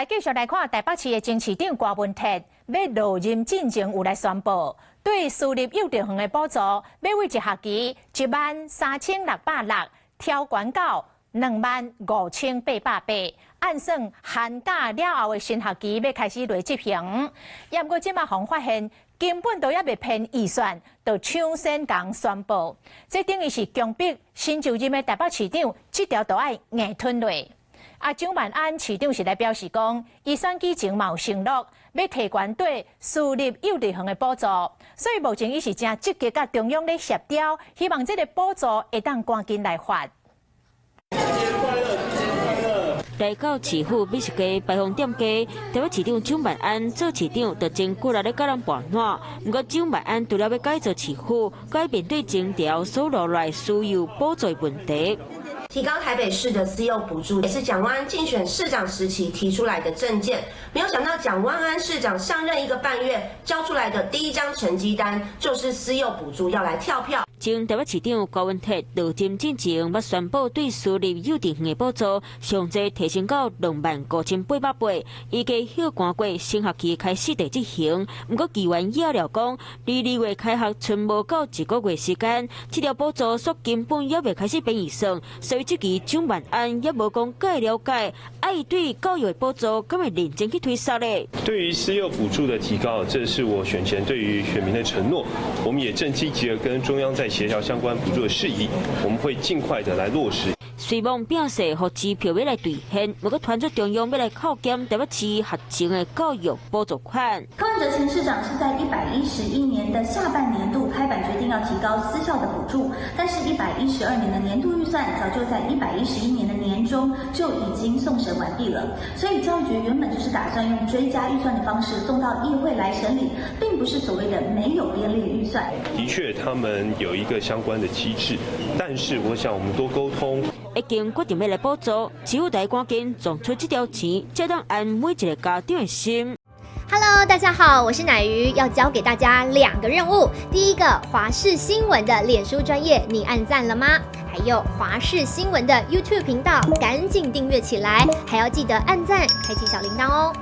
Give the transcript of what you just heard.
来继续来看台北市的前市长郭文哲要落任进前有来宣布，对私立幼稚园的补助要为一学期13660调悬到25888，按算寒假了后的新学期要开始来执行。不过，即马方发现根本都还未编预算，就抢先讲宣布，这等于是强迫新就任的台北市长这条都要硬吞落。蒋万安市长是来表示讲，伊选举前嘛有承诺要提悬对私立幼稚园的补助，所以目前伊是正积极甲中央咧协调，希望这个补助会当赶紧来发。来到市府美食街摆放店街，台北市长蒋万安做市长，就前几日咧甲人盘烂。不过蒋万安除了要改造市府，改面对前条所落来私有补助问题。提高台北市的私有补助，也是蒋万安竞选市长时期提出来的政见。没有想到蒋万安市长上任1个半月，交出来的第一张成绩单就是私有补助要来跳票。前台北市长郭文哲落任进前，要宣布对私立幼稚园的补助上侪提升到25800倍，预计休寒过新学期开始地执行。不过，议员也了讲，2月开学剩无到1个月时间，这条补助说根本也未开始编预算，所以这期蒋万安也无讲介了解，爱对教育的补助敢会认真去推销嘞。对于私有补助的提高，这是我选前对于选民的承诺。我们也正积极的跟中央在协调相关补助的事宜，我们会尽快的来落实。虽望表示和支票要来兑现，不过传出中央要来扣减台北市学前的教育补助款。柯文哲前市长是在111年的下半年度拍板决定要提高私校的补助，但是112年的年度预算早就在111年的年中就已经送审完毕了，所以教育局原本就是打算用追加预算的方式送到议会来审理，并不是所谓的没有编列预算。的确，他们有一个相关的机制，但是我想我们多沟通。已经决定要来补助，只有得赶紧赚出这条钱，才能安每一个家长的心。Hello， 大家好，我是乃瑜，要教给大家2个任务。第一个，华视新闻的脸书专页，你按赞了吗？还有华视新闻的 YouTube 频道，赶紧订阅起来，还要记得按赞，开启小铃铛哦。